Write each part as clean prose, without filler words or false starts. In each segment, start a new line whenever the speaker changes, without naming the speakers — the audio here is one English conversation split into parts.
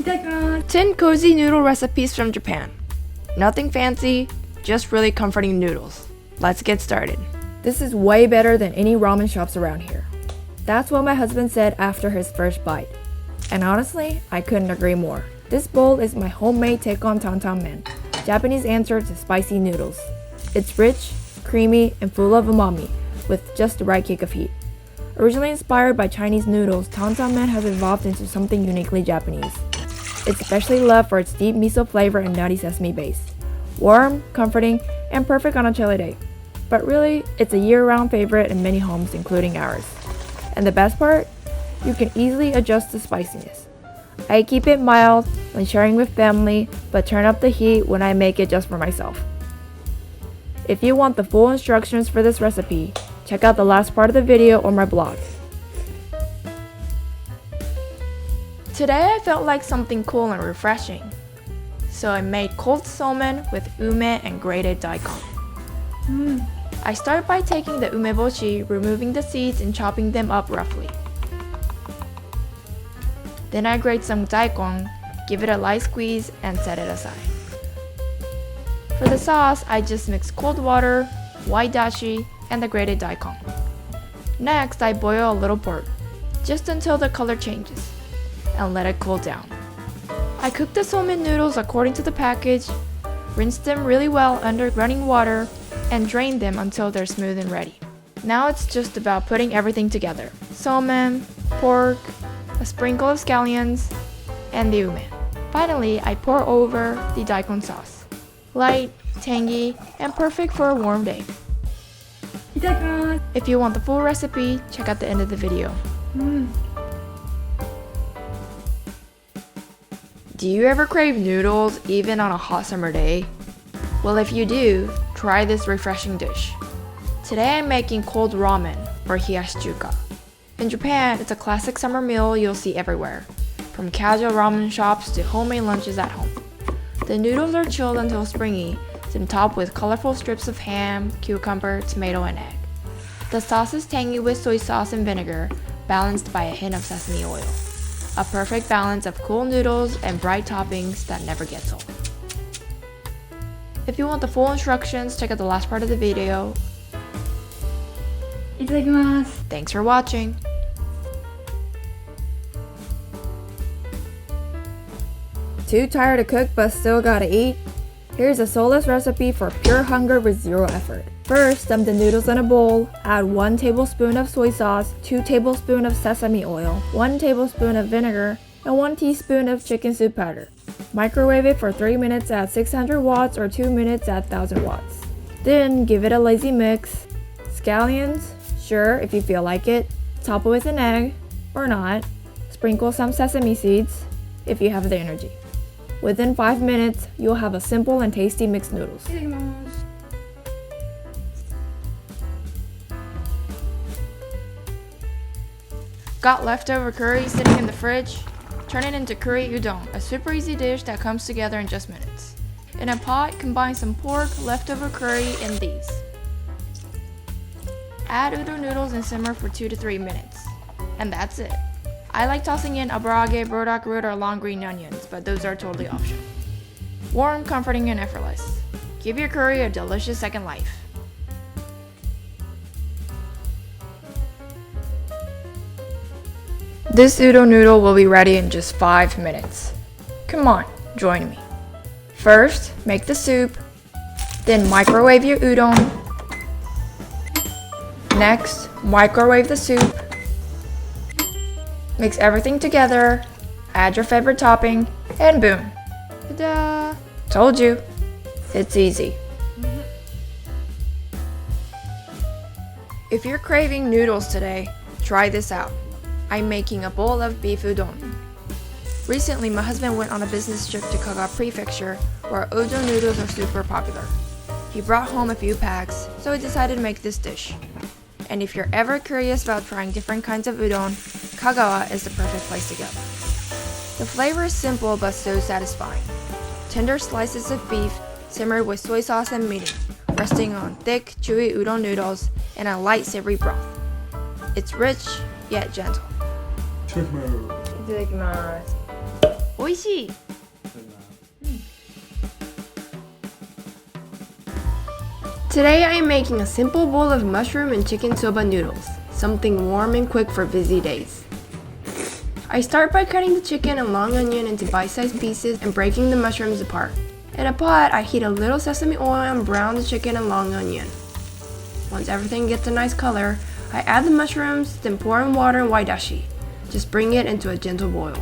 10 cozy noodle recipes from Japan. Nothing fancy, just really comforting noodles. Let's get started.
This is way better than any ramen shops around here. That's what my husband said after his first bite. And honestly, I couldn't agree more. This bowl is my homemade Daikon men, Japanese answer to spicy noodles. It's rich, creamy, and full of umami, with just the right kick of heat. Originally inspired by Chinese noodles, men has evolved into something uniquely Japanese. It's especially loved for its deep miso flavor and nutty sesame base. Warm, comforting, and perfect on a chilly day. But really, it's a year-round favorite in many homes, including ours. And the best part? You can easily adjust the spiciness. I keep it mild when sharing with family, but turn up the heat when I make it just for myself. If you want the full instructions for this recipe, check out the last part of the video or my blog.
Today I felt like something cool and refreshing. So I made cold salmon with ume and grated daikon. I start by taking the umeboshi, removing the seeds and chopping them up roughly. Then I grate some daikon, give it a light squeeze, and set it aside. For the sauce, I just mix cold water, white dashi, and the grated daikon. Next, I boil a little pork, just until the color changes, and let it cool down. I cook the salmon noodles according to the package, rinse them really well under running water, and drain them until they're smooth and ready. Now it's just about putting everything together. Salmon, pork, a sprinkle of scallions, and the ume. Finally, I pour over the daikon sauce. Light, tangy, and perfect for a warm day. If you want the full recipe, check out the end of the video. Do you ever crave noodles even on a hot summer day? Well, if you do, try this refreshing dish. Today I'm making cold ramen, or冷やし中華. In Japan, it's a classic summer meal you'll see everywhere, from casual ramen shops to homemade lunches at home. The noodles are chilled until springy, then topped with colorful strips of ham, cucumber, tomato, and egg. The sauce is tangy with soy sauce and vinegar, balanced by a hint of sesame oil. A perfect balance of cool noodles and bright toppings that never gets old. If you want the full instructions, check out the last part of the video. Thanks for watching.
Too tired to cook but still gotta eat? Here's a soulless recipe for pure hunger with zero effort. First, dump the noodles in a bowl, add 1 tablespoon of soy sauce, 2 tablespoons of sesame oil, 1 tablespoon of vinegar, and 1 teaspoon of chicken soup powder. Microwave it for 3 minutes at 600 watts or 2 minutes at 1000 watts. Then give it a lazy mix. Scallions? Sure, if you feel like it. Top it with an egg, or not. Sprinkle some sesame seeds, if you have the energy. Within 5 minutes, you'll have a simple and tasty mixed noodles.
Got leftover curry sitting in the fridge? Turn it into curry udon, a super easy dish that comes together in just minutes. In a pot, combine some pork, leftover curry, and these. Add udon noodles and simmer for 2 to 3 minutes. And that's it. I like tossing in abarage, burdock root, or long green onions, but those are totally optional. Warm, comforting, and effortless. Give your curry a delicious second life. This udon noodle will be ready in just 5 minutes. Come on, join me. First, make the soup, then microwave your udon. Next, microwave the soup. Mix everything together, add your favorite topping, and boom. Ta-da! Told you, it's easy. If you're craving noodles today, try this out. I'm making a bowl of beef udon. Recently, my husband went on a business trip to Kaga Prefecture, where udon noodles are super popular. He brought home a few packs, so we decided to make this dish. And if you're ever curious about trying different kinds of udon, Kagawa is the perfect place to go. The flavor is simple but so satisfying. Tender slices of beef simmered with soy sauce and mirin, resting on thick, chewy udon noodles and a light savory broth. It's rich, yet gentle.
いただきます。
Oishi! Today I am making a simple bowl of mushroom and chicken soba noodles, something warm and quick for busy days. I start by cutting the chicken and long onion into bite-sized pieces and breaking the mushrooms apart. In a pot, I heat a little sesame oil and brown the chicken and long onion. Once everything gets a nice color, I add the mushrooms, then pour in water and white dashi. Just bring it into a gentle boil.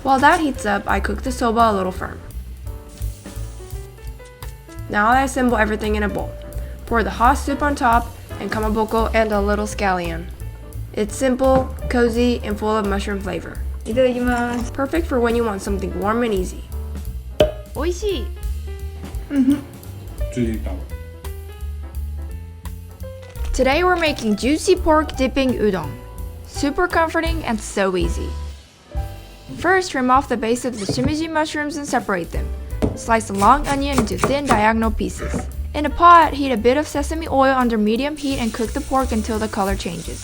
While that heats up, I cook the soba a little firm. Now I assemble everything in a bowl. Pour the hot soup on top and kamaboko and a little scallion. It's simple, cozy, and full of mushroom flavor.
いただきます。
Perfect for when you want something warm and easy. Oishi! Today we're making juicy pork dipping udon. Super comforting and so easy. First, trim off the base of the shimeji mushrooms and separate them. Slice a long onion into thin diagonal pieces. In a pot, heat a bit of sesame oil under medium heat and cook the pork until the color changes.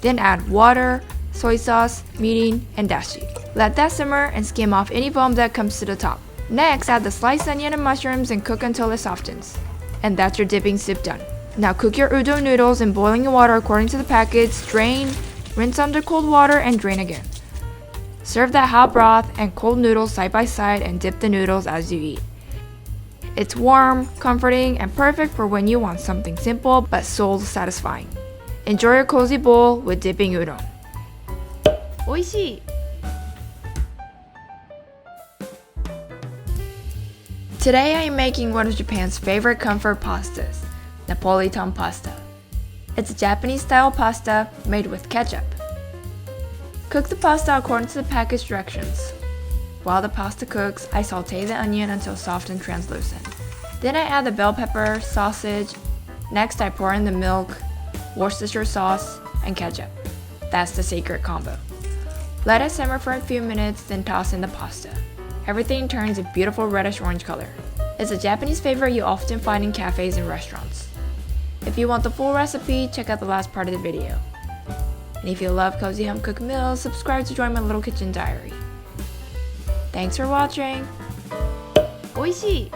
Then add water, soy sauce, mirin, and dashi. Let that simmer and skim off any foam that comes to the top. Next, add the sliced onion and mushrooms and cook until it softens. And that's your dipping soup done. Now cook your udon noodles in boiling water according to the package, drain, rinse under cold water, and drain again. Serve that hot broth and cold noodles side by side and dip the noodles as you eat. It's warm, comforting, and perfect for when you want something simple but soul satisfying. Enjoy your cozy bowl with dipping udon. Oishi! Today I am making one of Japan's favorite comfort pastas, Napolitan pasta. It's a Japanese-style pasta made with ketchup. Cook the pasta according to the package directions. While the pasta cooks, I saute the onion until soft and translucent. Then I add the bell pepper, sausage. Next I pour in the milk, Worcestershire sauce, and ketchup. That's the secret combo. Let it simmer for a few minutes, then toss in the pasta. Everything turns a beautiful reddish-orange color. It's a Japanese favorite you often find in cafes and restaurants. If you want the full recipe, check out the last part of the video. And if you love cozy home cooked meals, subscribe to join my little kitchen diary. Thanks for watching. Oishi!